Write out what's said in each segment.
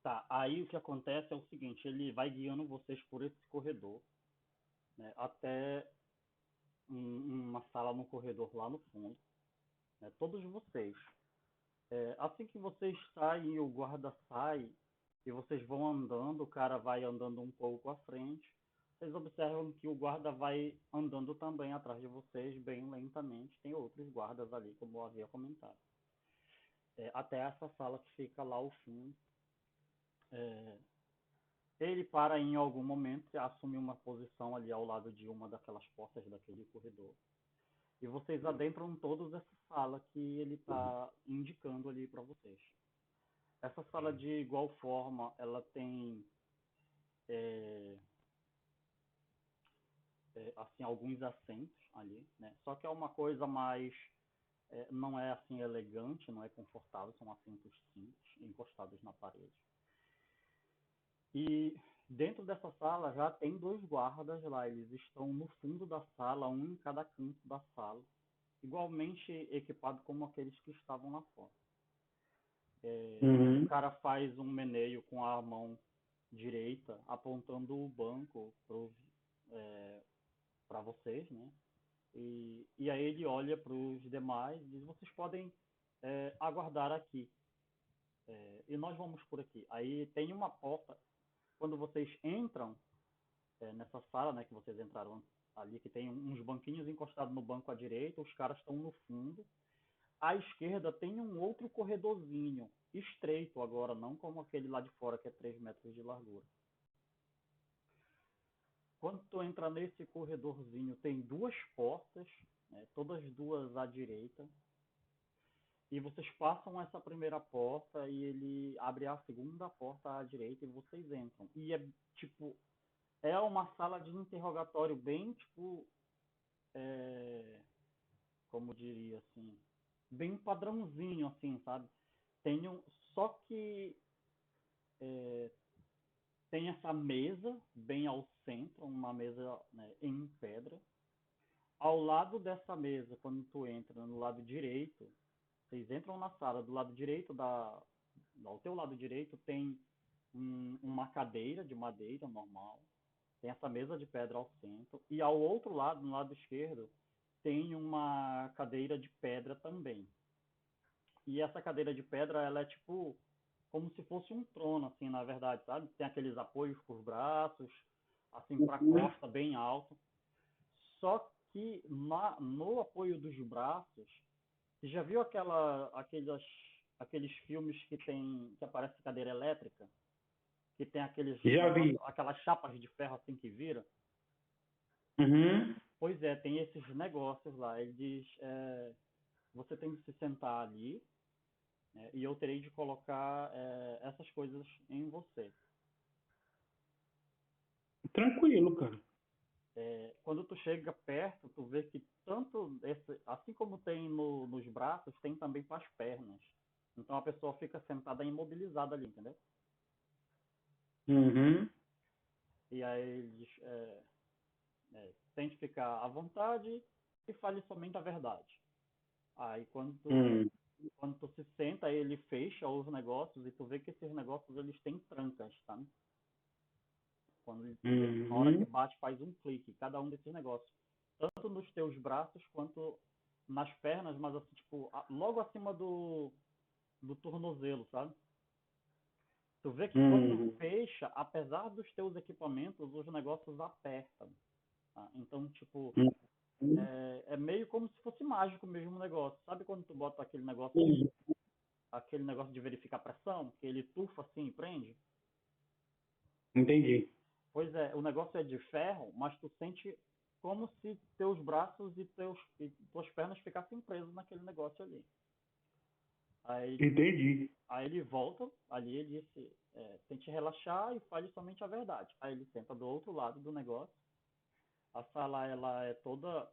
Tá, aí o que acontece é o seguinte, ele vai guiando vocês por esse corredor, né, até uma sala no corredor lá no fundo, né, todos vocês. Assim que vocês saem, o guarda sai e vocês vão andando, o cara vai andando um pouco à frente. Vocês observam que o guarda vai andando também atrás de vocês, bem lentamente. Tem outros guardas ali, como eu havia comentado. Até essa sala que fica lá ao fundo. É, ele para em algum momento e assume uma posição ali ao lado de uma daquelas portas daquele corredor. E vocês adentram todos essa sala que ele está indicando ali para vocês. Essa sala de igual forma, ela tem é, assim alguns assentos ali, né? Só que é uma coisa mais não é assim elegante, não é confortável, são assentos simples, encostados na parede. E dentro dessa sala já tem dois guardas lá, eles estão no fundo da sala, um em cada canto da sala, igualmente equipado como aqueles que estavam lá fora. O Uhum. cara faz um meneio com a mão direita, apontando o banco para vocês, né? E aí ele olha para os demais e diz: vocês podem aguardar aqui. E nós vamos por aqui. Aí tem uma porta. Quando vocês entram nessa sala, né, que vocês entraram ali, que tem uns banquinhos encostados no banco à direita, os caras estão no fundo. À esquerda tem um outro corredorzinho, estreito agora, não como aquele lá de fora que é 3 metros de largura. Quando tu entra nesse corredorzinho, tem duas portas, né, todas duas à direita, e vocês passam essa primeira porta e ele abre a segunda porta à direita e vocês entram. E é tipo, é uma sala de interrogatório bem tipo, é, como diria assim, bem padrãozinho assim, sabe? Tem um, só que tem essa mesa bem ao centro, uma mesa, né, em pedra. Ao lado dessa mesa, quando tu entra no lado direito, vocês entram na sala, do lado direito ao teu lado direito tem uma cadeira de madeira normal, tem essa mesa de pedra ao centro, e ao outro lado, no lado esquerdo, tem uma cadeira de pedra também. E essa cadeira de pedra, ela é tipo como se fosse um trono, assim, na verdade, sabe? Tem aqueles apoios por braços, assim, para a Uhum. costa, bem alto. Só que no apoio dos braços, você já viu aqueles filmes que aparece cadeira elétrica? Que tem Já vi. aquelas chapas de ferro assim que vira? Uhum. Pois é, tem esses negócios lá. Ele diz, você tem que se sentar ali, né, e eu terei de colocar essas coisas em você. Tranquilo, cara. Quando tu chega perto, tu vê que tanto assim como tem nos braços, tem também para as pernas. Então a pessoa fica sentada imobilizada ali, entendeu? Uhum. E aí eles tente ficar à vontade e fale somente a verdade. Aí Uhum. quando tu se senta, ele fecha os negócios e tu vê que esses negócios eles têm trancas, tá? Quando tu vê que na hora que Uhum. bate faz um clique, cada um desses negócios. Tanto nos teus braços quanto nas pernas, mas assim, tipo, logo acima do tornozelo, sabe? Tu vê que quando Uhum. fecha, apesar dos teus equipamentos, os negócios apertam. Tá? Então, tipo, Uhum. é meio como se fosse mágico mesmo o negócio. Sabe quando tu bota Uhum. aquele negócio de verificar pressão, que ele tufa assim e prende? Entendi. Pois é, o negócio é de ferro, mas tu sente como se teus braços e tuas pernas ficassem presos naquele negócio ali. Aí, Entendi. aí ele volta, ali ele disse, tente relaxar e fale somente a verdade. Aí ele senta do outro lado do negócio. A sala ela é toda,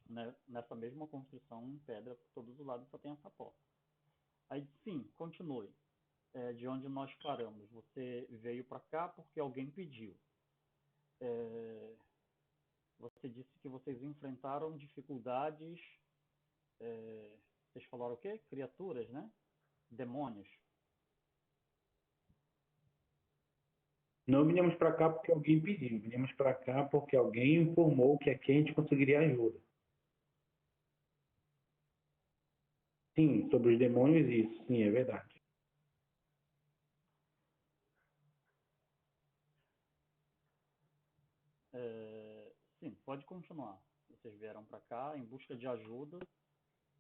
né, nessa mesma construção em pedra, por todos os lados só tem essa porta. Aí sim, continue. De onde nós paramos. Você veio para cá porque alguém pediu. É, você disse que vocês enfrentaram dificuldades. Vocês falaram o quê? Criaturas, né? Demônios. Não viemos para cá porque alguém pediu, viemos para cá porque alguém informou que aqui a gente conseguiria ajuda. Sim, sobre os demônios, isso, sim, é verdade. Sim, pode continuar. Vocês vieram para cá em busca de ajuda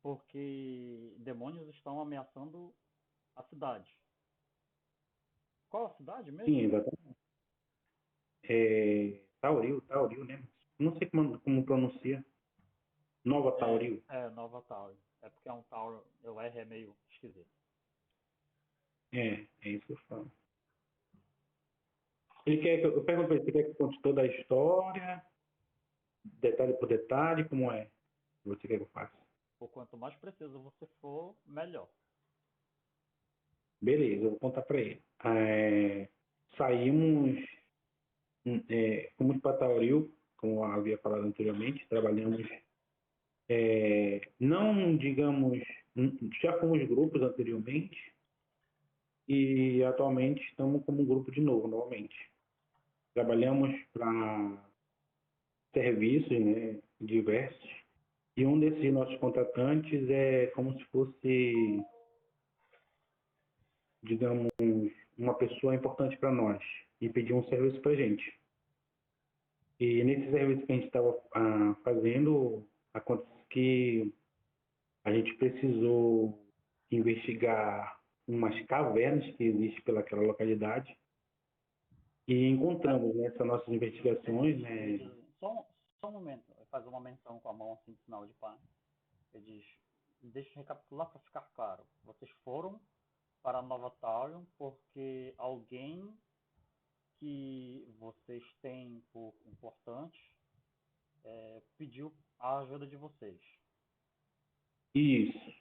porque demônios estão ameaçando a cidade. Qual a cidade Sim, mesmo? exatamente. Tauril, né? Não sei como pronuncia. Nova Tauril. Nova Tower. É porque é um Tower, o R é meio esquisito. É isso que eu falo. Eu pergunto pra ele, você quer que eu conte toda a história, detalhe por detalhe, como é? Você quer que eu faça? Por quanto mais preciso você for, melhor. Beleza, eu vou contar para ele. Saímos, fomos para Tauril, como eu havia falado anteriormente, trabalhamos, não digamos, já fomos grupos anteriormente e atualmente estamos como um grupo de novo, novamente. Trabalhamos para serviços, né, diversos, e um desses nossos contratantes é como se fosse, digamos, uma pessoa importante para nós e pediu um serviço para a gente. E nesse serviço que a gente estava fazendo, acontece que a gente precisou investigar umas cavernas que existem pelaquela localidade e encontramos nessas nossas investigações, Ele né? diz, só um momento. Ele faz uma menção com a mão assim, de sinal de paz. Ele diz, deixa eu recapitular para ficar claro. Vocês foram para Nova Taurion porque alguém que vocês têm por importante pediu a ajuda de vocês. Isso.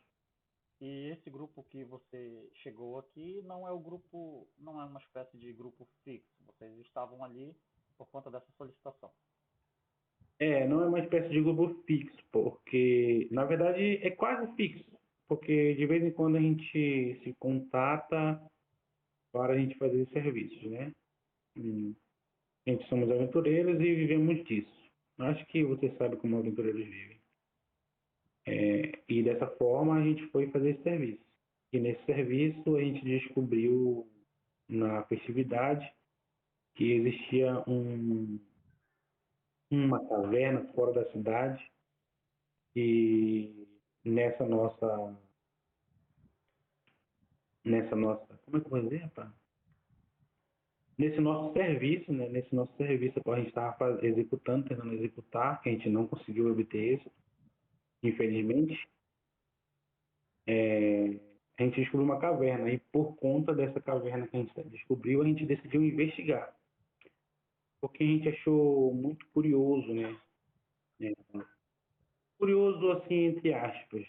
E esse grupo que você chegou aqui não é o grupo, não é uma espécie de grupo fixo. Vocês estavam ali por conta dessa solicitação. Não é uma espécie de grupo fixo, porque na verdade é quase fixo, porque de vez em quando a gente se contata para a gente fazer serviços, né? Hum, A gente somos aventureiros e vivemos disso. Acho que você sabe como aventureiros vivem. E dessa forma a gente foi fazer esse serviço. E nesse serviço a gente descobriu na festividade que existia uma caverna fora da cidade e nessa nossa, como é que eu vou dizer, rapaz? Nesse nosso serviço, né? Nesse nosso serviço que a gente estava executando, tentando executar, que a gente não conseguiu obter êxito, infelizmente, a gente descobriu uma caverna e por conta dessa caverna que a gente descobriu, a gente decidiu investigar, porque a gente achou muito curioso, né? É, curioso assim entre aspas,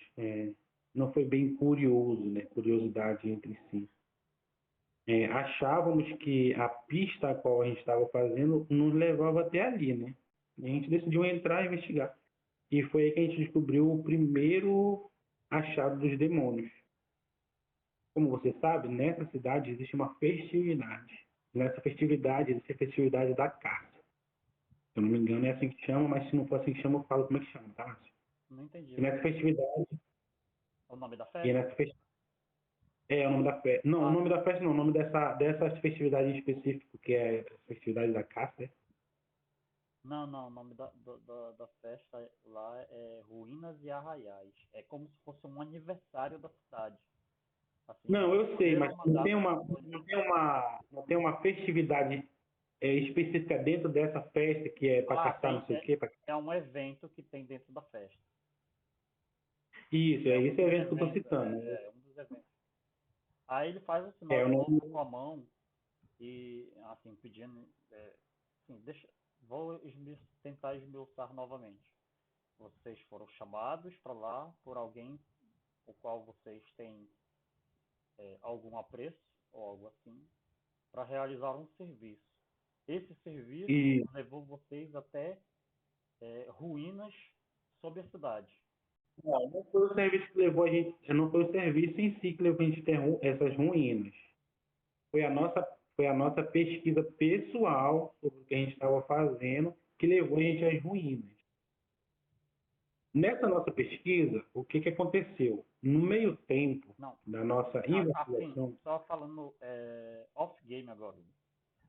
não foi bem curioso, né? Curiosidade entre si. Achávamos que a pista a qual a gente estava fazendo nos levava até ali, né? E a gente decidiu entrar e investigar. E foi aí que a gente descobriu o primeiro achado dos demônios. Como você sabe, nessa cidade existe uma festividade. Nessa festividade existe a festividade da caça. Se eu não me engano é assim que chama, mas se não for assim que chama, eu falo como é que chama, tá, Márcio? Não entendi. E nessa festividade, O nome da e festa? nessa festividade, o nome da festa. Não, o Ah, nome da festa não, o nome dessa festividade em específico, que é a festividade da caça, né? não, o nome da festa lá é Ruínas e Arraiais. É como se fosse um aniversário da cidade. Assim, Não, eles eu sei, escolheram mas uma data para não tem uma festividade específica dentro dessa festa que é para caçar não sei o quê. É um evento que tem dentro da festa. Isso, É é um esse dos evento que eu estou eventos, citando, né? um dos eventos. Aí ele faz o sinal É o de nome. novo com a mão e assim pedindo, assim, vou tentar esmiuçar novamente. Vocês foram chamados para lá por alguém o qual vocês têm algum apreço ou algo assim para realizar um serviço. Esse serviço E levou vocês até ruínas sobre a cidade. não foi o serviço que levou a gente, não foi o serviço em si que levou a gente até essas ruínas. Foi a nossa foi a nossa pesquisa pessoal sobre o que a gente estava fazendo que levou a gente às ruínas. Nessa nossa pesquisa, o que aconteceu? No meio tempo Não, da nossa assim, investigação, só falando off-game agora.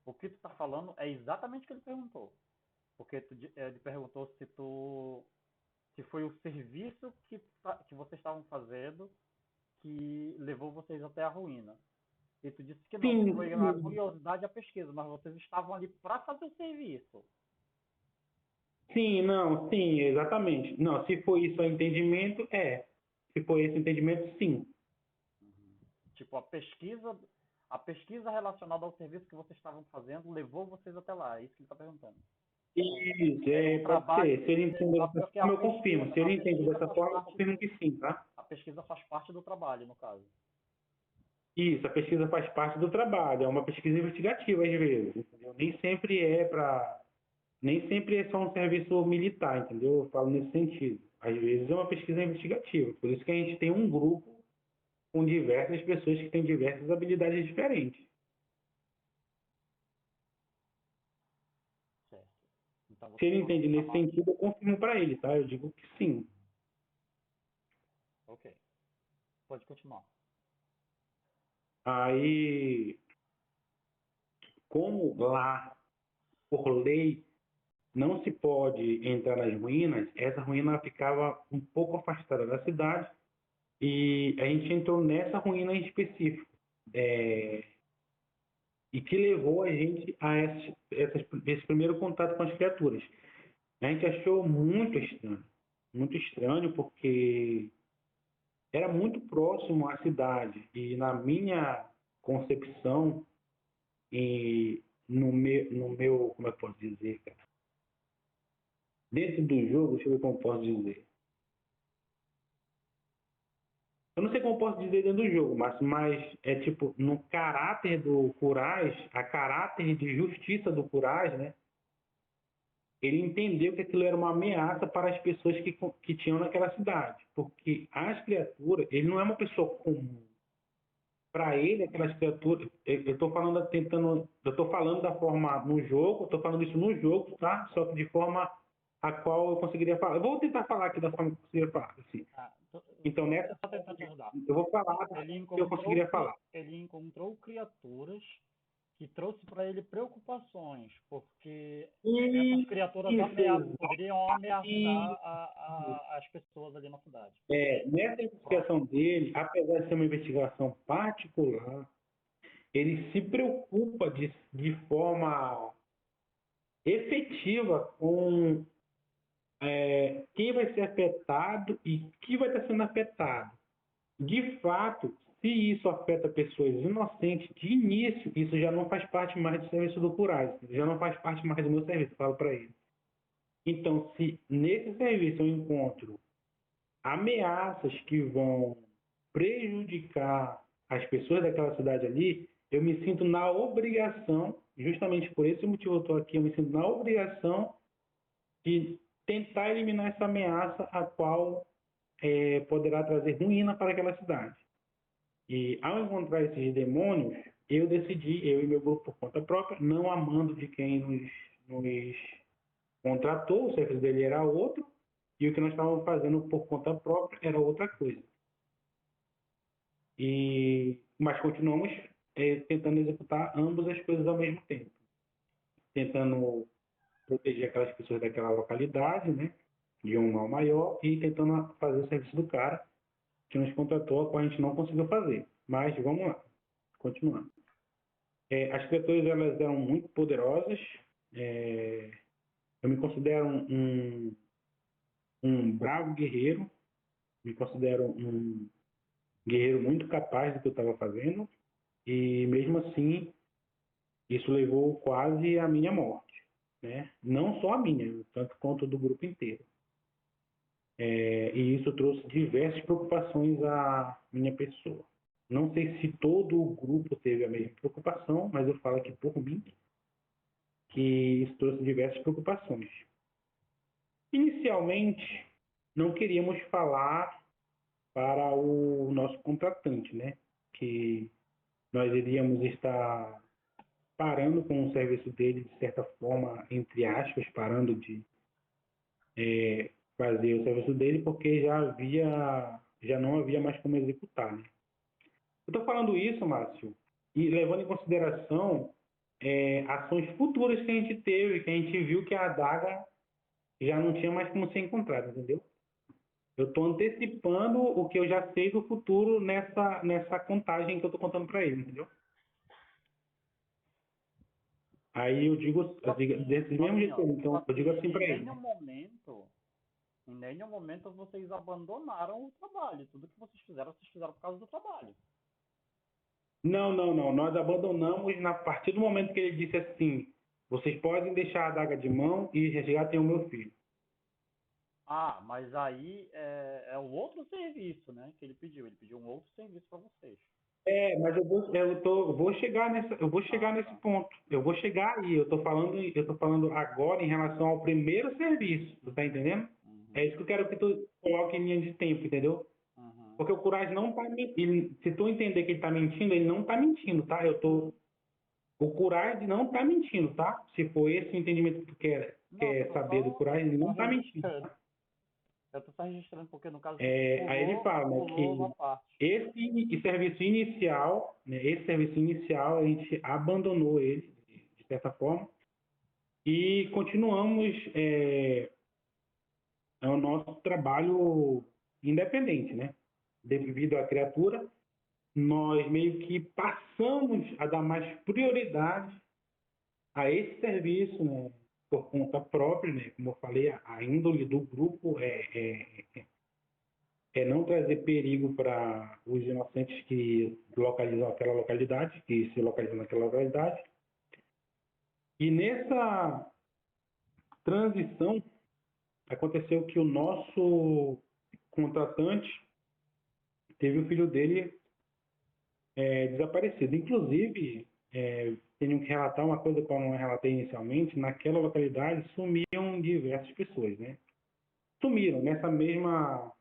O que tu tá falando é exatamente o que ele perguntou. Porque ele perguntou se foi o serviço que vocês estavam fazendo que levou vocês até a ruína. E tu disse que não, que sim, foi a sim, curiosidade e a pesquisa, mas vocês estavam ali para fazer o serviço. sim, não, sim, exatamente. Não, se foi isso o entendimento, é. Se foi esse o entendimento, sim. Tipo, a pesquisa relacionada ao serviço que vocês estavam fazendo levou vocês até lá. É isso que ele está perguntando. Isso, O pode trabalho, ser. Se ele entende dessa porque forma, eu confirmo. Se a ele entende pesquisa dessa faz forma, eu parte confirmo que sim, tá? a pesquisa faz parte do trabalho, no caso. Isso, a pesquisa faz parte do trabalho, é uma pesquisa investigativa às vezes, entendeu? Nem sempre é só um serviço militar, entendeu? Eu falo nesse sentido. Às vezes é uma pesquisa investigativa, por isso que a gente tem um grupo com diversas pessoas que têm diversas habilidades diferentes. Certo. Então Se vocês ele foram entende nesse chamados. sentido, eu confirmo para ele, tá? Eu digo que sim. Ok. Pode continuar. Aí, como lá, por lei, não se pode entrar nas ruínas, essa ruína ficava um pouco afastada da cidade e a gente entrou nessa ruína em específico. É, e que levou a gente a esse primeiro contato com as criaturas. A gente achou muito estranho porque era muito próximo à cidade e na minha concepção e no meu, como é que eu posso dizer, cara? Dentro do jogo, deixa eu ver como eu posso dizer. Eu não sei como eu posso dizer dentro do jogo, mas é tipo, no caráter do Kuraz, a caráter de justiça do Kuraz, né? Ele entendeu que aquilo era uma ameaça para as pessoas que tinham naquela cidade. Porque as criaturas, ele não é uma pessoa comum. Para ele, aquelas criaturas, eu estou falando, eu estou falando da forma no jogo, estou falando isso no jogo, tá? Só que de forma a qual eu conseguiria falar. Eu vou tentar falar aqui da forma que eu conseguiria falar. Assim. Então, Eu nessa só tentando te ajudar. eu vou falar da Ele forma que eu encontrou, conseguiria falar. ele encontrou criaturas que trouxe para ele preocupações, porque essas criaturas Isso, poderiam ameaçar exatamente. as pessoas ali na cidade. Nessa Pronto. investigação dele, apesar de ser uma investigação particular, ele se preocupa de forma efetiva com quem vai ser afetado e que vai estar sendo afetado. De fato, se isso afeta pessoas inocentes, de início, isso já não faz parte mais do serviço do Curais, já não faz parte mais do meu serviço, falo para ele. Então, se nesse serviço eu encontro ameaças que vão prejudicar as pessoas daquela cidade ali, eu me sinto na obrigação, justamente por esse motivo eu estou aqui, eu me sinto na obrigação de tentar eliminar essa ameaça a qual poderá trazer ruína para aquela cidade. E ao encontrar esses demônios, eu decidi, eu e meu grupo por conta própria, não amando de quem nos contratou, o serviço dele era outro, e o que nós estávamos fazendo por conta própria era outra coisa. Mas continuamos tentando executar ambas as coisas ao mesmo tempo. Tentando proteger aquelas pessoas daquela localidade, né, de um mal maior, e tentando fazer o serviço do cara que nos contratou, a qual a gente não conseguiu fazer. Mas vamos lá, continuando. As criaturas elas eram muito poderosas. É, eu me considero um bravo guerreiro, me considero um guerreiro muito capaz do que eu estava fazendo, e mesmo assim, isso levou quase à minha morte. Né? Não só a minha, tanto quanto do grupo inteiro. E isso trouxe diversas preocupações à minha pessoa. Não sei se todo o grupo teve a mesma preocupação, mas eu falo aqui por mim, que isso trouxe diversas preocupações. Inicialmente, não queríamos falar para o nosso contratante, né? Que nós iríamos estar parando com o serviço dele, de certa forma, entre aspas, parando de fazer o serviço dele, porque já não havia mais como executar, né? Eu estou falando isso, Márcio, e levando em consideração ações futuras que a gente teve, que a gente viu que a adaga já não tinha mais como ser encontrada, entendeu? Eu estou antecipando o que eu já sei do futuro nessa contagem que eu estou contando para ele, entendeu? Aí eu digo desse Só mesmo assim, jeito, ó, tipo então eu digo assim, assim para ele. em nenhum momento vocês abandonaram o trabalho. Tudo que vocês fizeram por causa do trabalho. Não, não, não. Nós abandonamos na partir do momento que ele disse assim: vocês podem deixar a adaga de mão e resgatem o meu filho. Ah, mas aí é um outro serviço, né, que ele pediu. Ele pediu um outro serviço para vocês. Mas eu vou chegar Ah, nesse tá. ponto. Eu vou chegar aí. Eu tô falando agora em relação ao primeiro serviço. Tu tá entendendo? É Uhum, isso que eu quero que tu coloque em linha de tempo, entendeu? uhum. Porque o Coragem não tá mentindo. Se tu entender que ele tá mentindo, ele não tá mentindo, tá? O Coragem não tá mentindo, tá? Se for esse o entendimento que tu Não, quer saber do Coragem, ele só não tá mentindo. registrando. Eu tô só registrando porque no caso você Aí ele fala, né, pulou uma que parte. esse serviço inicial, né, a gente abandonou ele, de certa forma, e continuamos o nosso trabalho independente, né? Devido à criatura, nós meio que passamos a dar mais prioridade a esse serviço, né? Por conta própria, né? Como eu falei, a índole do grupo é não trazer perigo para os inocentes que localizam aquela localidade, que se localizam naquela localidade. E nessa transição, aconteceu que o nosso contratante teve o filho dele desaparecido. Inclusive, tenho que relatar uma coisa que eu não relatei inicialmente, naquela localidade sumiam diversas pessoas, né? Sumiram, nessa mesma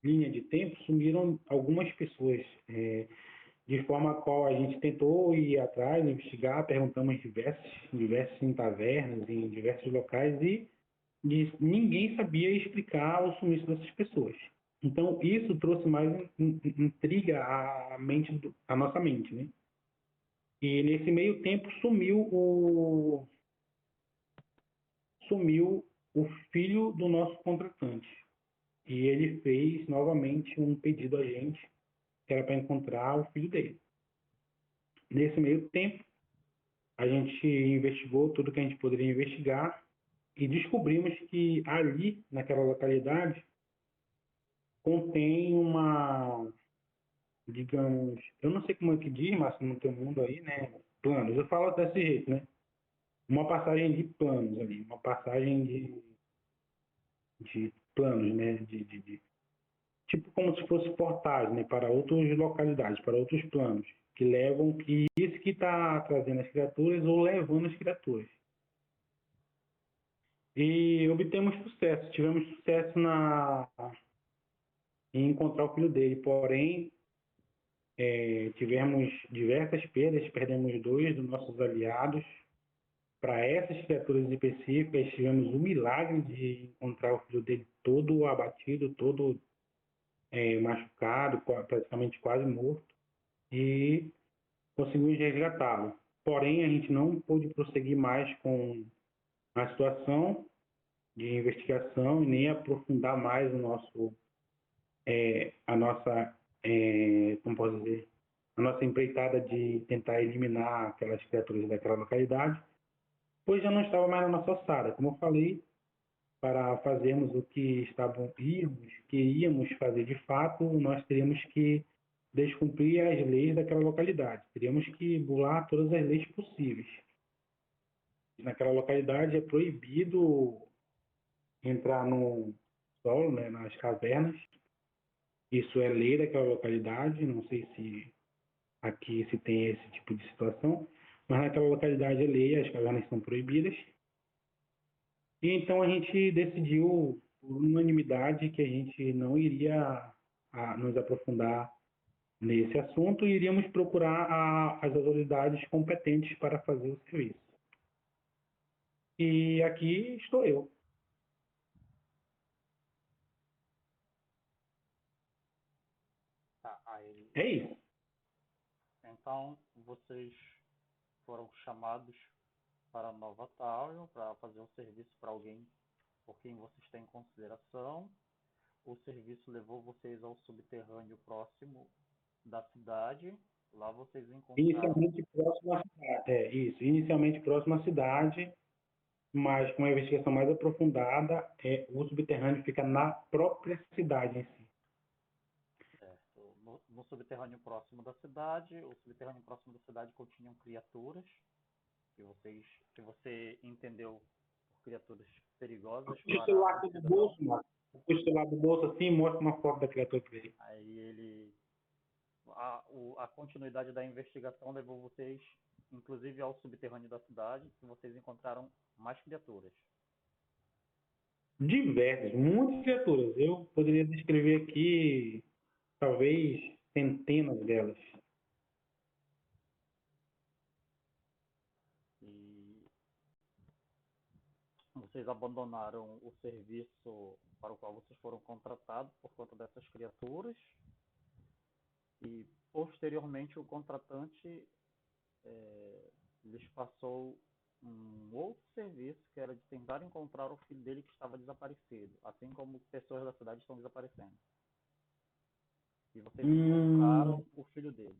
linha de tempo, sumiram algumas pessoas. De forma a qual a gente tentou ir atrás, investigar, perguntamos diversos em tavernas, em diversos locais e ninguém sabia explicar o sumiço dessas pessoas. Então isso trouxe mais intriga à nossa mente, né? E nesse meio tempo sumiu o filho do nosso contratante e ele fez novamente um pedido a gente que era para encontrar o filho dele. Nesse meio tempo a gente investigou tudo que a gente poderia investigar e descobrimos que ali, naquela localidade, contém uma, digamos, eu não sei como é que diz, mas no teu mundo aí, né? Planos. Eu falo desse jeito, né? Uma passagem de planos ali, uma passagem de planos, né? Tipo como se fosse portais, né? Para outras localidades, para outros planos, que levam que isso que está trazendo as criaturas ou levando as criaturas. E obtemos sucesso, tivemos sucesso em encontrar o filho dele, porém tivemos diversas perdas, perdemos dois dos nossos aliados. Para essas criaturas específicas, tivemos o milagre de encontrar o filho dele todo abatido, todo machucado, praticamente quase morto, e conseguimos resgatá-lo. Porém, a gente não pôde prosseguir mais com a situação de investigação e nem aprofundar mais a nossa, como posso dizer, a nossa empreitada de tentar eliminar aquelas criaturas daquela localidade, pois já não estava mais na nossa alçada. Como eu falei, para fazermos o que íamos fazer de fato, nós teríamos que descumprir as leis daquela localidade. Teríamos que bular todas as leis possíveis. Naquela localidade é proibido entrar no solo, né, nas cavernas. Isso é lei daquela localidade. Não sei se aqui se tem esse tipo de situação, mas naquela localidade é lei, as cavernas são proibidas. E então a gente decidiu, por unanimidade, que a gente não iria nos aprofundar nesse assunto e iríamos procurar as autoridades competentes para fazer o serviço. E aqui estou eu. Tá, aí, É isso. então, vocês foram chamados para Nova Taurion para fazer um serviço para alguém por quem vocês têm consideração. O serviço levou vocês ao subterrâneo próximo da cidade. Lá vocês encontraram. Inicialmente próximo à cidade. É isso. Inicialmente próximo à cidade, mas com uma investigação mais aprofundada, o subterrâneo fica na própria cidade em si. Certo, no subterrâneo próximo da cidade. O subterrâneo próximo da cidade continham criaturas que você entendeu por criaturas perigosas O para celular um do cidadão. bolso, mano. O celular do bolso assim mostra uma foto da criatura para ele. Aí ele a continuidade da investigação levou vocês, inclusive, ao subterrâneo da cidade, que vocês encontraram mais criaturas. Diversas, muitas criaturas. Eu poderia descrever aqui, talvez, centenas delas. E vocês abandonaram o serviço para o qual vocês foram contratados por conta dessas criaturas. E, posteriormente, o contratante lhes passou um outro serviço, que era de tentar encontrar o filho dele que estava desaparecido, assim como pessoas da cidade estão desaparecendo. E vocês Hum, encontraram o filho dele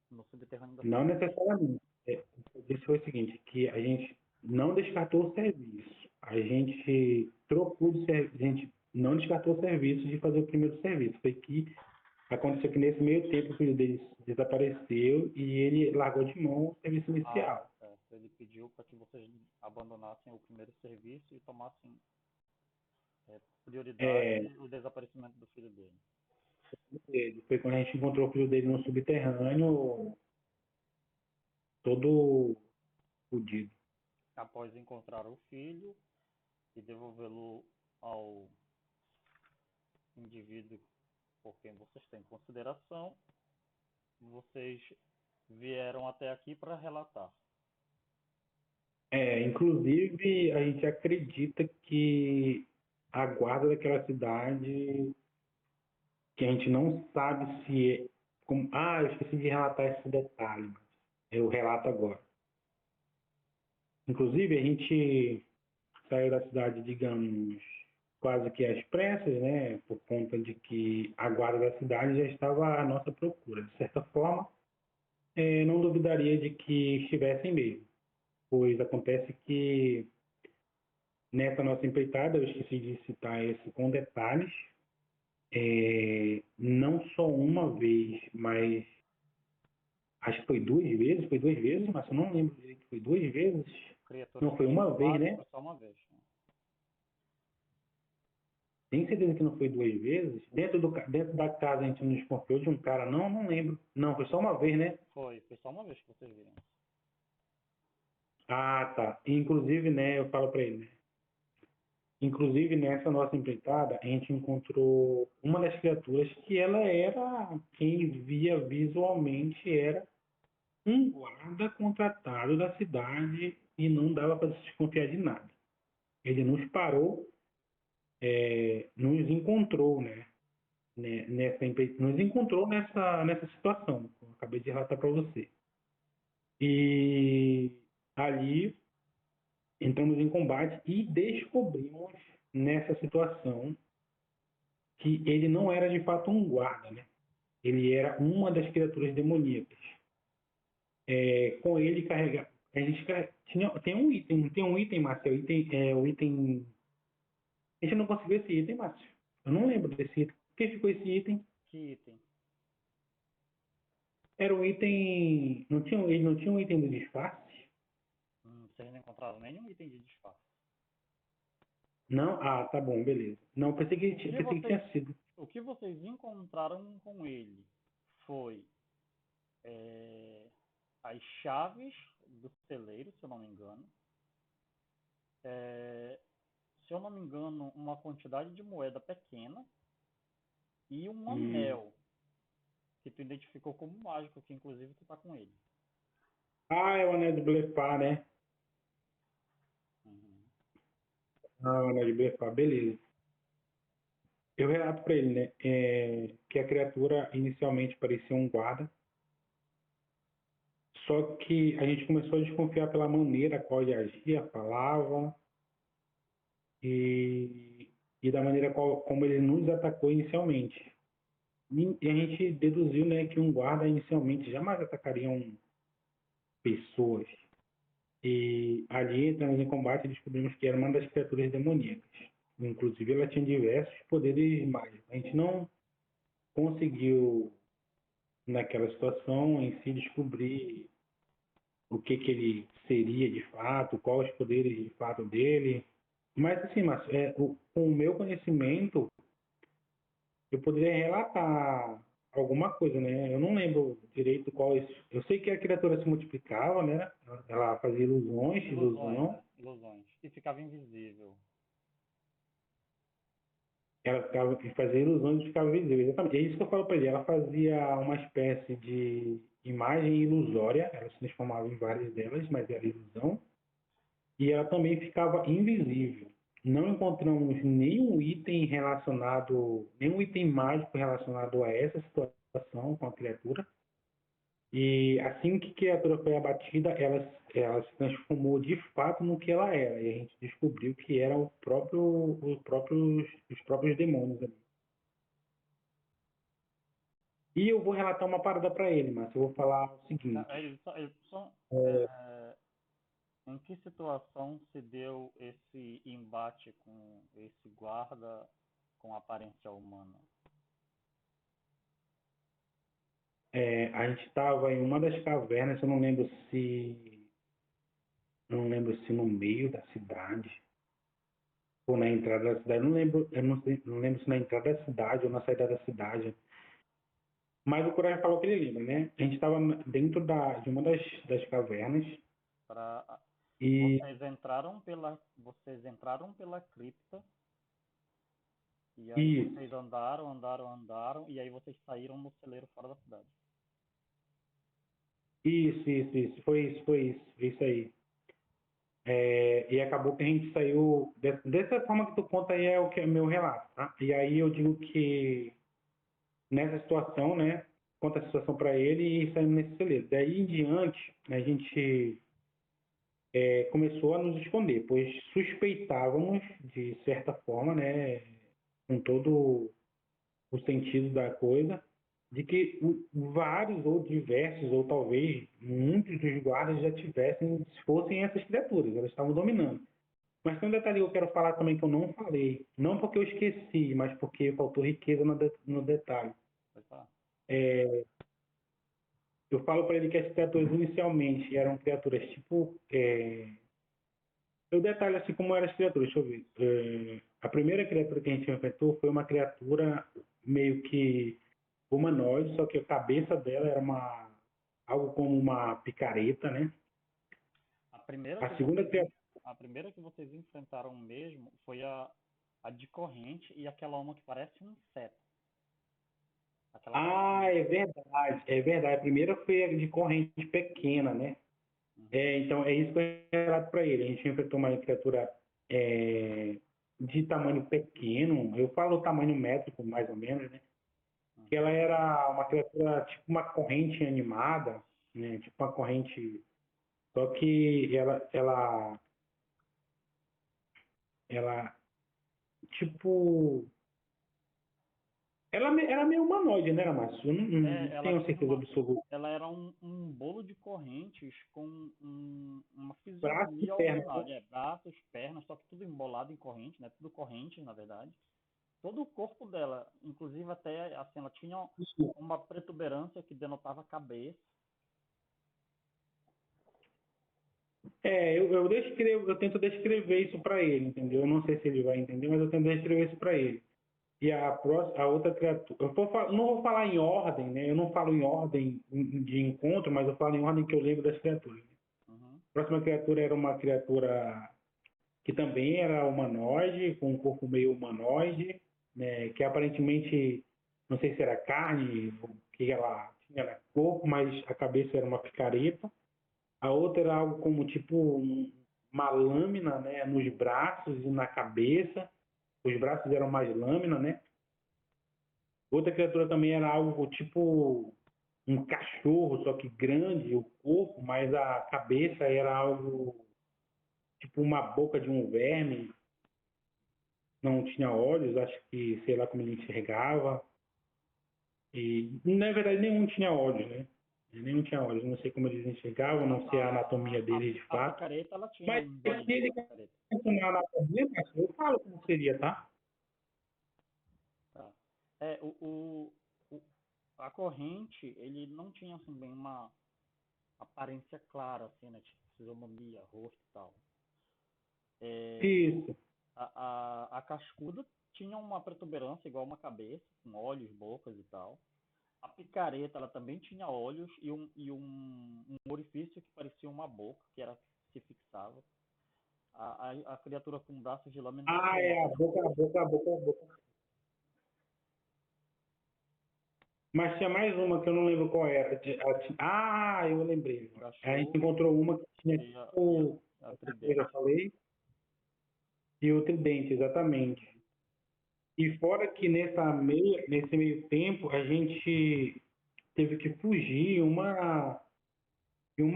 no subterrâneo da não cidade. necessariamente. O que eu disse foi o seguinte, que a gente não descartou o serviço. A gente trocou de serviço. A gente não descartou o serviço de fazer o primeiro serviço. Foi que aconteceu que nesse meio tempo o filho dele desapareceu e ele largou de mão o serviço Ah, inicial. certo. Ele pediu para que vocês abandonassem o primeiro serviço e tomassem prioridade É, o desaparecimento do filho dele. foi quando a gente encontrou o filho dele no subterrâneo, todo fodido. Após encontrar o filho e devolvê-lo ao indivíduo por quem vocês têm consideração, vocês vieram até aqui para relatar. Inclusive, a gente acredita que a guarda daquela cidade, que a gente não sabe se é. Eu esqueci de relatar esse detalhe, mas eu relato agora. Inclusive, a gente saiu da cidade, digamos, quase que às pressas, né? Por conta de que a guarda da cidade já estava à nossa procura. De certa forma, não duvidaria de que estivessem mesmo, pois acontece que nessa nossa empreitada, eu esqueci de citar isso com detalhes, não só uma vez, mas acho que foi duas vezes, mas eu não lembro direito, foi duas vezes? Criaturas Não, foi uma vez, desencarnadas né? foi só uma vez. Né? Tenho certeza que não foi duas vezes. Dentro da casa a gente não desconfiou de um cara, não, não lembro. Não, foi só uma vez, né? Foi só uma vez que vocês viram. Ah, tá. Inclusive, né, eu falo para ele, né? Inclusive, nessa nossa empreitada, a gente encontrou uma das criaturas que ela era, quem via visualmente, era um guarda contratado da cidade e não dava para desconfiar de nada. Ele nos parou, nos encontrou, nos encontrou nessa situação, que eu acabei de relatar para você. E ali entramos em combate e descobrimos nessa situação que ele não era de fato um guarda, né? Ele era uma das criaturas demoníacas. Com ele carregar, a gente tem um item, não tem um item, Márcio, o item. A gente não conseguiu esse item, Márcio. Eu não lembro desse item. Quem ficou esse item? Que item? Era um item. Ele não tinha um item do disfarce? Vocês não encontraram nenhum item de disfarce. Não? Ah, tá bom, beleza. Não, O que pensei que vocês, tinha sido. o que vocês encontraram com ele foi as chaves do celeiro, se eu não me engano. Se eu não me engano, uma quantidade de moeda pequena e um Hum, anel. que tu identificou como mágico, que inclusive tu tá com ele. Ah, é o anel de blefar, né? Uhum. Ah, o anel de blefar, beleza. Eu relato pra ele, né? Que a criatura inicialmente parecia um guarda, só que a gente começou a desconfiar pela maneira a qual ele agia, falava e, e da maneira como ele nos atacou inicialmente. E a gente deduziu, né, que um guarda inicialmente jamais atacariam pessoas. E ali entramos em combate e descobrimos que era uma das criaturas demoníacas. Inclusive, ela tinha diversos poderes mágicos. A gente não conseguiu, naquela situação, em si, descobrir o que ele seria de fato, quais os poderes de fato dele. Mas, assim, com o meu conhecimento, eu poderia relatar alguma coisa, né? Eu não lembro direito qual. Eu sei que a criatura se multiplicava, né? Ela fazia ilusões, Ilusões, ilusão. né? Ilusões. E ficava invisível. Ela ficava, fazia ilusões e ficava visível. Exatamente. É isso que eu falo para ele. Ela fazia uma espécie de imagem ilusória. Ela se transformava em várias delas, mas era ilusão. E ela também ficava invisível. Não encontramos nenhum item mágico relacionado a essa situação com a criatura. E assim que a criatura foi abatida, ela se transformou de fato no que ela era. E a gente descobriu que eram os próprios demônios ali. E eu vou relatar uma parada para ele, mas eu vou falar o Tá, seguinte. em que situação se deu esse embate com esse guarda com aparência humana? A gente estava em uma das cavernas, eu não lembro se no meio da cidade ou na entrada da cidade. Eu não lembro se na entrada da cidade ou na saída da cidade. Mas o Coragem falou que ele lembra, né? A gente estava dentro de uma das cavernas Pra, e vocês entraram pela cripta e aí isso, vocês andaram e aí vocês saíram no celeiro fora da cidade. isso, foi isso aí. E acabou que a gente saiu dessa forma que tu conta aí é o que é meu relato, tá? E aí eu digo que nessa situação, né? Conta a situação para ele e saímos nesse celeiro. Daí em diante, a gente começou a nos esconder, pois suspeitávamos, de certa forma, né? Com todo o sentido da coisa, de que vários ou diversos, ou talvez muitos dos guardas já tivessem, fossem essas criaturas, elas estavam dominando. Mas tem um detalhe que eu quero falar também que eu não falei. Não porque eu esqueci, mas porque faltou riqueza no detalhe. Pode falar. Eu falo para ele que as criaturas inicialmente eram criaturas tipo. Eu detalho assim como eram as criaturas, deixa eu ver. A primeira criatura que a gente enfrentou foi uma criatura meio que humanoide, só que a cabeça dela era algo como uma picareta, né? A primeira que A segunda vocês, criatura. a primeira que vocês enfrentaram mesmo foi a de corrente e aquela uma que parece um inseto. Aquela Ah, pequena. é verdade, é verdade. A primeira foi a de corrente pequena, né? Uhum. Então, é isso que eu relato para ele. A gente enfrentou uma criatura é, de tamanho pequeno, eu falo tamanho métrico, mais ou menos, né? Que ela Uhum. era uma criatura tipo uma corrente animada, né? Tipo uma corrente. Só que ela tipo. Ela era meio humanoide, né, Márcio? Eu não Ela tenho tinha certeza uma. absoluta. Ela era um bolo de correntes com uma Braço e fisionomia perna. humanoide. Braços, pernas, só que tudo embolado em corrente, né? Tudo corrente, na verdade. Todo o corpo dela, inclusive até assim, ela tinha uma protuberância que denotava a cabeça. Eu tento descrever isso para ele, entendeu? Eu não sei se ele vai entender, mas eu tento descrever isso para ele. E a outra criatura, não vou falar em ordem, né? Eu não falo em ordem de encontro, mas eu falo em ordem que eu lembro das criaturas. Uhum. A próxima criatura era uma criatura que também era humanoide, com um corpo meio humanoide, né? Que aparentemente, não sei se era carne, que ela tinha corpo, mas a cabeça era uma picareta. A outra era algo como tipo uma lâmina, né, nos braços e na cabeça. Os braços eram mais lâmina, né? Outra criatura também era algo tipo um cachorro, só que grande, o corpo, mas a cabeça era algo tipo uma boca de um verme. Não tinha olhos, acho que sei lá como ele enxergava. E na verdade nenhum tinha olhos, né? Nenhum tinha olhos, não sei como eles enxergavam, não sei a anatomia deles de A fato. picareta, ela tinha Mas uns se olhinhos, ele a picareta. ensinar a anatomia, mas eu falo como seria, tá? Tá? É, o- a corrente, ele não tinha assim bem uma aparência clara, assim, né? Tipo, fisionomia, rosto e tal. É, Isso. a cascuda tinha uma protuberância igual uma cabeça, com olhos, bocas e tal. A picareta, ela também tinha olhos e um orifício que parecia uma boca, que era se fixava. A criatura com braços de lâmina Ah, tinha é a olhos. boca, a boca, a boca, a boca. Mas tinha mais uma que eu não lembro qual era. Ah, eu lembrei. O A gente cachorro encontrou uma que tinha e tipo, a eu já tridente. falei, e o tridente, exatamente. E fora que nesse meio tempo, a gente teve que fugir em uma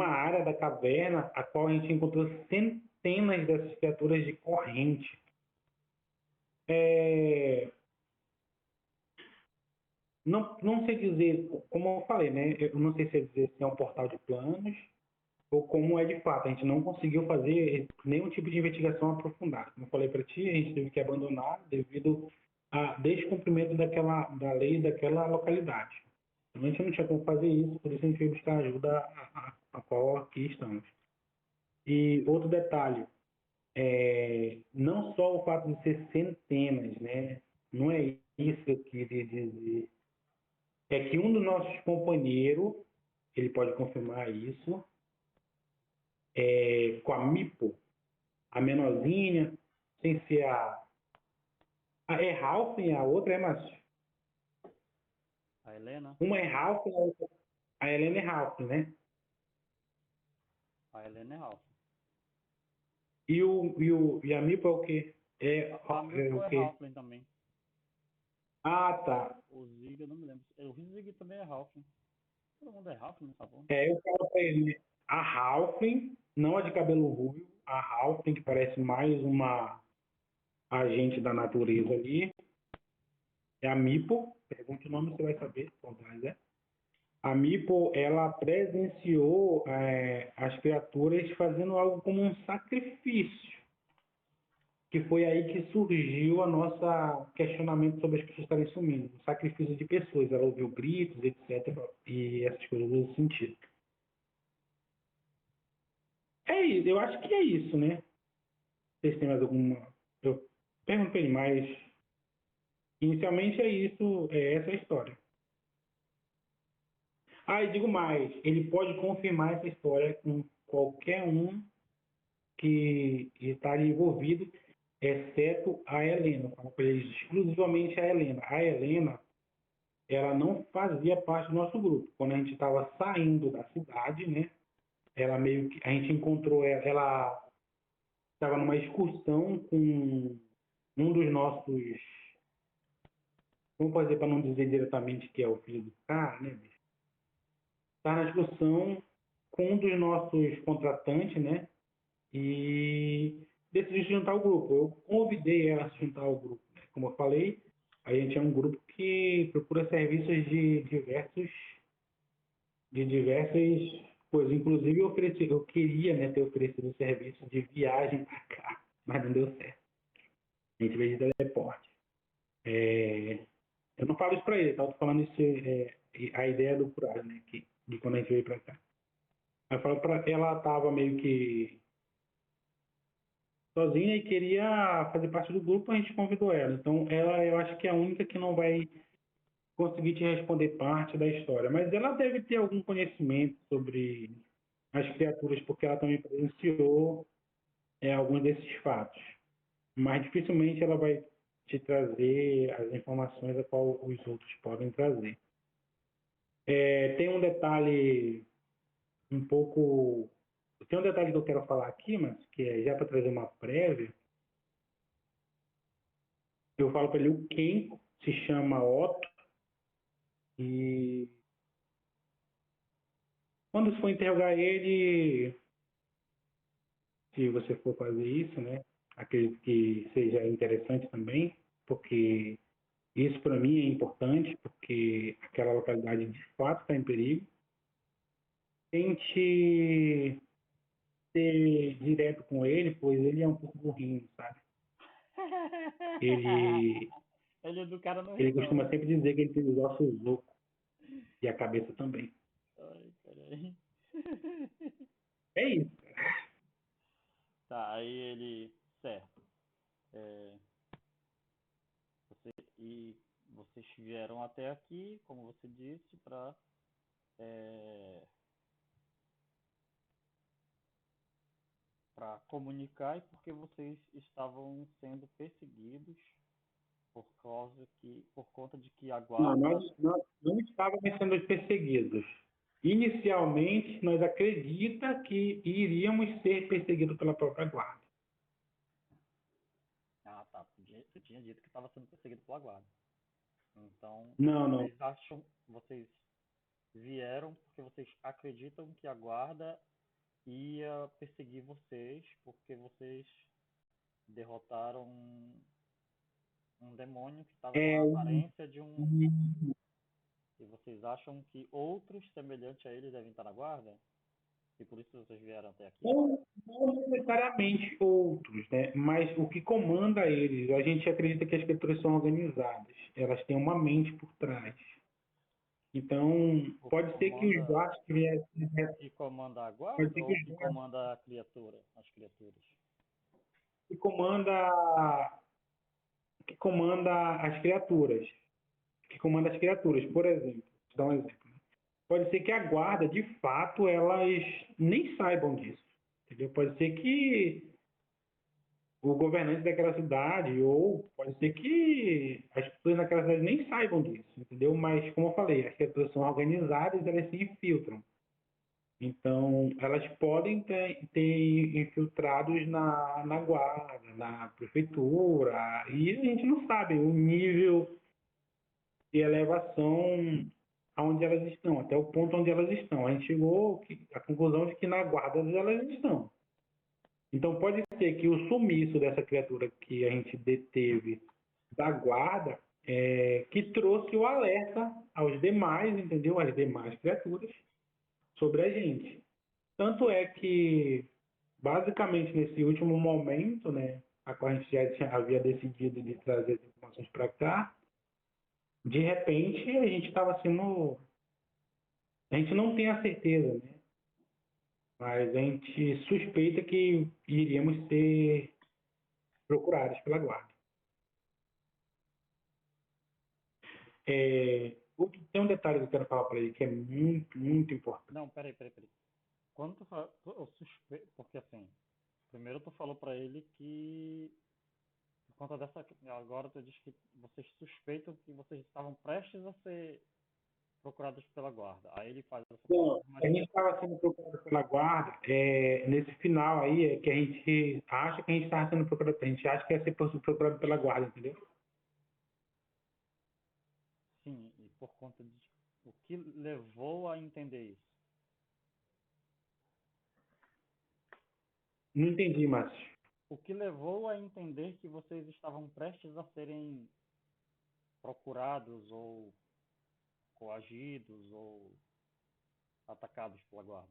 área da caverna, a qual a gente encontrou centenas dessas criaturas de corrente. É, não sei dizer, como eu falei, né? Eu não sei se é dizer se é um portal de planos ou como é de fato. A gente não conseguiu fazer nenhum tipo de investigação aprofundada. Como eu falei para ti, a gente teve que abandonar devido a descumprimento da lei daquela localidade. Então, a gente não tinha como fazer isso, por isso a gente veio buscar ajuda a qual aqui estamos. E outro detalhe, não só o fato de ser centenas, né? Não é isso que eu queria dizer. É que um dos nossos companheiros, ele pode confirmar isso, com a Mipo, a menorzinha, sem ser a é Ralph e a outra é Márcio. A Helena, Uma é Ralph e a outra. A Helena é Ralph, né? a Helena é Ralph. E a Mipo é o quê? A É Milpo o é quê? Halfling também. Ah, tá. O Zig, eu não me lembro. O Zig também é Halfling. Todo mundo é Halfling nessa porra. Eu falo pra ele, né? A Halfling, não a de cabelo ruivo, a Halfling, que parece mais uma agente da natureza ali, é a Mipo. Pergunte o nome, você vai saber. Mas é. A Mipo, ela presenciou as criaturas fazendo algo como um sacrifício, que foi aí que surgiu a nossa questionamento sobre as pessoas estarem sumindo. O sacrifício de pessoas. Ela ouviu gritos, etc. E essas coisas nesse sentido. É isso, eu acho que é isso, né? Vocês têm mais alguma. Eu pergunto para ele, mas inicialmente é isso, é essa a história. Ah, e digo mais, ele pode confirmar essa história com qualquer um que estaria envolvido, exceto a Helena. Fala para ele exclusivamente a Helena. A Helena, ela não fazia parte do nosso grupo. Quando a gente estava saindo da cidade, né? Ela meio que a gente encontrou ela estava numa excursão com um dos nossos. Vamos fazer para não dizer diretamente que é o filho do cara, né, bicho? Está na discussão com um dos nossos contratantes, né? E decidiu se juntar ao grupo. Eu convidei ela a se juntar ao grupo, né? Como eu falei, a gente é um grupo que procura serviços de diversas coisas. Inclusive, eu queria, né, ter oferecido o serviço de viagem para cá, mas não deu certo. A gente veio de teleporte. É, eu não falo isso para ele, tá? Eu tô falando isso, a ideia do Curado, né? De quando a gente veio para cá. Eu falo para ela estava meio que sozinha e queria fazer parte do grupo, a gente convidou ela. Então, ela eu acho que é a única que não vai conseguir te responder parte da história. Mas ela deve ter algum conhecimento sobre as criaturas, porque ela também presenciou alguns desses fatos. Mas dificilmente ela vai te trazer as informações a qual os outros podem trazer. Tem um detalhe um pouco. Tem um detalhe que eu quero falar aqui, mas que é já para trazer uma prévia. Eu falo para ele o quem se chama Otto e quando for interrogar ele, se você for fazer isso, né? Acredito que seja interessante também, porque isso para mim é importante, porque aquela localidade de fato está em perigo. Tente ser direto com ele, pois ele é um pouco burrinho, sabe? Ele, Ele do cara não ri, ele não. costuma sempre dizer que ele tem os ossos loucos e a cabeça também. Ai, peraí. É isso. Tá, aí ele. Certo. É, e vocês vieram até aqui, como você disse, é, para comunicar e porque vocês estavam sendo perseguidos por conta de que a Não, guarda. nós não estávamos sendo perseguidos. Inicialmente, nós acredita que iríamos ser perseguidos pela própria guarda. Ah, tá. Você tinha dito que estava sendo perseguido pela guarda. Então, Não, não. vocês vieram porque vocês acreditam que a guarda ia perseguir vocês porque vocês derrotaram um demônio que estava com É, a aparência de um. E vocês acham que outros semelhantes a ele devem estar na guarda? E por isso vocês vieram até aqui? não necessariamente outros, né? Mas o que comanda eles, a gente acredita que as criaturas são organizadas. Elas têm uma mente por trás. Então, O que pode ser que os comanda, guardas que viessem, o que comanda a pode guarda ser que ou o os que guardas comanda a criatura, as criaturas? que comanda as criaturas. Que comanda as criaturas. Por exemplo, vou dar um exemplo. Pode ser que a guarda, de fato, elas nem saibam disso. Entendeu? Pode ser que o governante daquela cidade, ou pode ser que as pessoas naquela cidade nem saibam disso, entendeu? Mas, como eu falei, as criaturas são organizadas, elas se infiltram. Então, elas podem ter infiltrados na guarda, na prefeitura, e a gente não sabe o nível de elevação aonde elas estão, até o ponto onde elas estão. A gente chegou à conclusão de que na guarda elas estão. Então pode ser que o sumiço dessa criatura que a gente deteve da guarda que trouxe o alerta aos demais, entendeu? Às demais criaturas sobre a gente. Tanto é que, basicamente, nesse último momento, né, a qual a gente havia decidido de trazer as informações para cá, de repente a gente estava sendo. A gente não tem a certeza, né? Mas a gente suspeita que iríamos ser procurados pela guarda. Tem um detalhe que eu quero falar para ele que é muito, muito importante. Não, peraí. Quando tu fala, eu suspeito, porque assim, primeiro tu falou pra ele que por conta dessa, agora tu diz que vocês suspeitam que vocês estavam prestes a ser procurados pela guarda. Aí ele faz essa Bom, pergunta, mas a gente estava sendo procurado pela guarda, nesse final aí, que a gente acha que a gente estava sendo procurado, a gente acha que ia ser procurado pela guarda, entendeu? sim, e por conta de o que levou a entender isso. Não entendi, Márcio. O que levou a entender que vocês estavam prestes a serem procurados ou coagidos ou atacados pela guarda.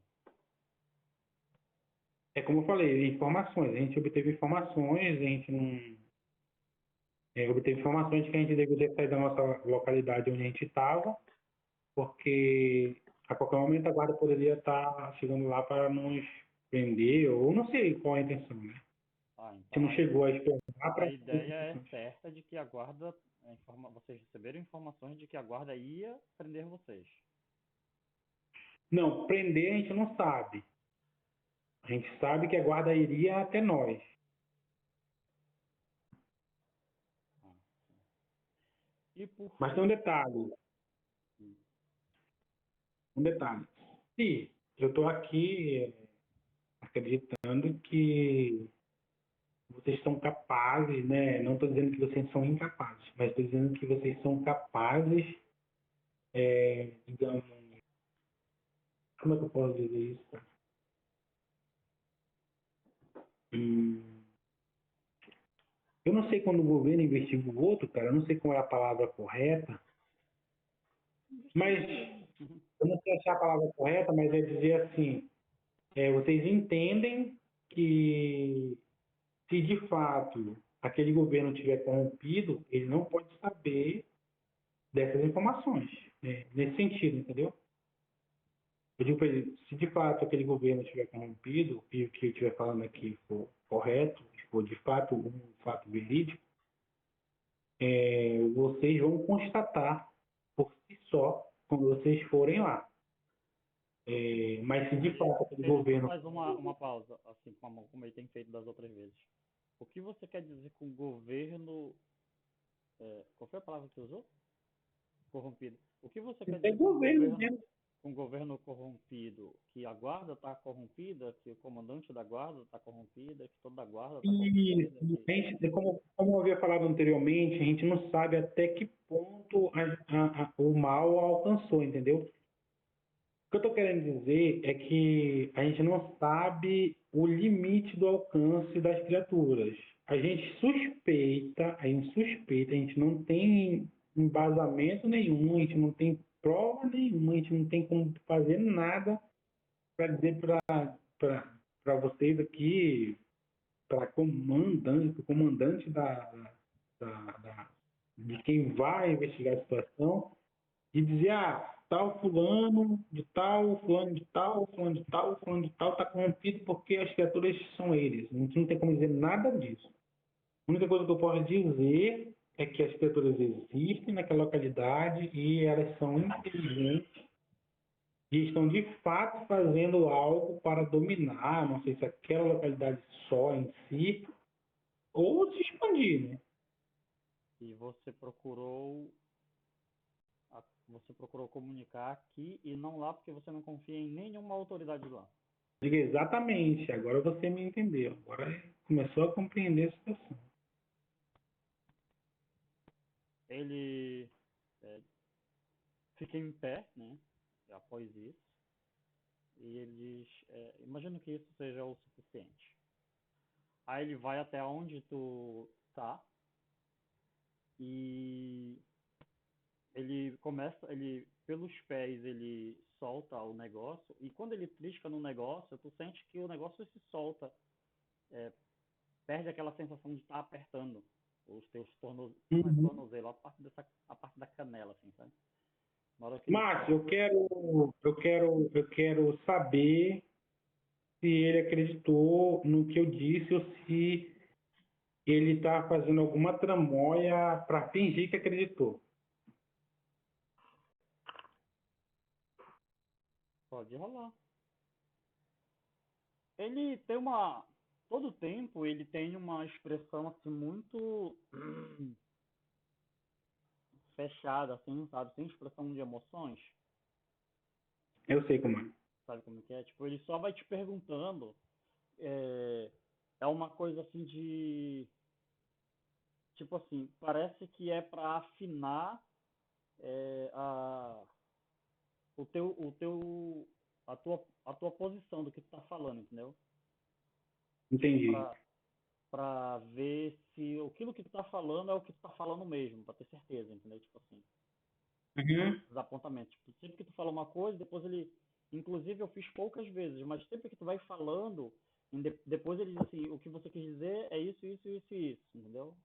É como eu falei, informações. A gente obteve informações, a gente não. Obteve informações de que a gente deveria sair da nossa localidade onde a gente estava, porque a qualquer momento a guarda poderia estar chegando lá para nos prender, ou não sei qual é a intenção, né? Ah, A gente então não chegou a esperar a para saber ideia é informações. certa de que a guarda, vocês receberam informações de que a guarda ia prender vocês. Não, prender a gente não sabe. A gente sabe que a guarda iria até nós. Ah, e por Mas tem um fim, detalhe. um detalhe. Se eu estou aqui acreditando que vocês são capazes, né? Não estou dizendo que vocês são incapazes, mas estou dizendo que vocês são capazes, digamos, como é que eu posso dizer isso? Hum, eu não sei quando o governo investiga o outro, cara, eu não sei qual é a palavra correta, mas Uhum. eu não sei achar a palavra correta, mas é dizer assim, vocês entendem que se de fato aquele governo estiver corrompido, ele não pode saber dessas informações, né? Nesse sentido, entendeu? Eu digo para ele, se de fato aquele governo estiver corrompido e o que eu estiver falando aqui for correto, for de fato um fato verídico, vocês vão constatar por si só quando vocês forem lá. Mas se de fato aquele Ele só governo... faz uma pausa, assim como ele tem feito das outras vezes. O que você quer dizer com governo? Qual foi a palavra que você usou? Corrompido. O que você quer É dizer governo mesmo. com governo corrompido? Que a guarda está corrompida, que o comandante da guarda está corrompida, que toda a guarda está E corrompida? Que... a gente, como eu havia falado anteriormente, a gente não sabe até que ponto o mal alcançou, entendeu? O que eu estou querendo dizer é que a gente não sabe o limite do alcance das criaturas. A gente não tem embasamento nenhum, a gente não tem prova nenhuma, a gente não tem como fazer nada para dizer para vocês aqui, para comandante, o comandante de quem vai investigar a situação, e dizer, tal fulano de tal, fulano de tal, fulano de tal, fulano de tal está corrompido porque as criaturas são eles. A gente não tem como dizer nada disso. A única coisa que eu posso dizer é que as criaturas existem naquela localidade e elas são inteligentes e estão de fato fazendo algo para dominar, não sei se aquela localidade só em si, ou se expandir, né? E você procurou comunicar aqui e não lá porque você não confia em nenhuma autoridade lá. Diga exatamente, agora você me entendeu. Agora começou a compreender a situação. Ele é, fica em pé, né? Após isso. E ele diz, imagino que isso seja o suficiente. Aí ele vai até onde tu tá e pelos pés, ele solta o negócio e quando ele trisca no negócio, tu sente que o negócio se solta, é, perde aquela sensação de estar apertando os teus tornozelos, não é Uhum. tornozelo, a parte da canela, assim, sabe? Na hora que ele Márcio, solta. eu quero saber se ele acreditou no que eu disse ou se ele está fazendo alguma tramóia para fingir que acreditou. Pode rolar. Ele tem uma. Todo tempo ele tem uma expressão assim muito fechada, assim, sabe? Sem expressão de emoções. Eu sei como é. Sabe como que é? Tipo, ele só vai te perguntando. É, é uma coisa assim de. Tipo assim, parece que é para afinar é, a, a tua posição do que tu tá falando, entendeu? Tipo, Entendi. pra ver se aquilo que tu tá falando é o que tu tá falando mesmo, pra ter certeza, entendeu? Tipo assim, Uhum. os apontamentos. Tipo, sempre que tu fala uma coisa, depois ele. Inclusive eu fiz poucas vezes, mas sempre que tu vai falando, depois ele diz assim, o que você quis dizer é isso, isso, isso e isso, entendeu?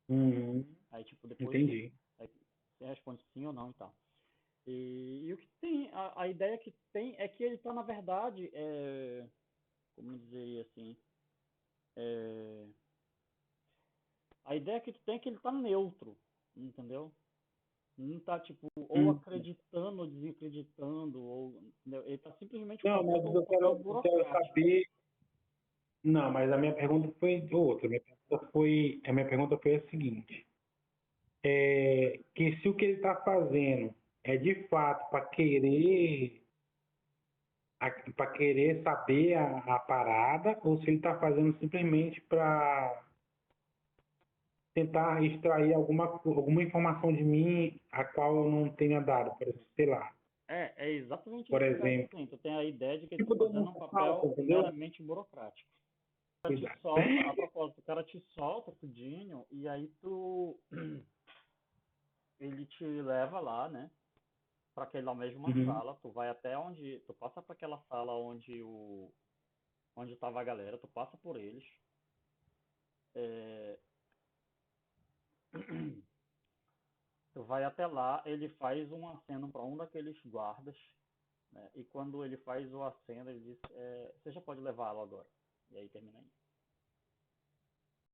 Uhum. Aí, tipo, depois Entendi. aí você responde sim ou não e tal. E o que tem, a ideia que tem é que ele tá, na verdade, como dizer assim, é, a ideia que tu tem é que ele tá neutro, entendeu? Não tá, tipo, ou Uhum. acreditando ou desacreditando, ou, entendeu? Ele tá simplesmente Não, mas fazendo um eu papel quero burocrático. saber. Não, mas a minha pergunta foi outra. A minha pergunta foi a seguinte: que se o que ele está fazendo é de fato para querer saber a parada ou se ele está fazendo simplesmente para tentar extrair alguma informação de mim a qual eu não tenha dado, por exemplo, sei lá, É exatamente por isso que o cara tá exemplo. fazendo. Tu tem a ideia de que ele tá Tipo fazendo um denúncia falsa, papel entendeu? meramente burocrático. O cara te Cuidado. solta, a propósito, o cara te solta tudinho e aí ele te leva lá, né, para aquela mesma Uhum. sala, tu vai até tu passa para aquela sala onde tava a galera, tu passa por eles, é, tu vai até lá, ele faz um aceno para um daqueles guardas, né, e quando ele faz o aceno, ele diz, você já pode levá-lo agora. E aí termina aí.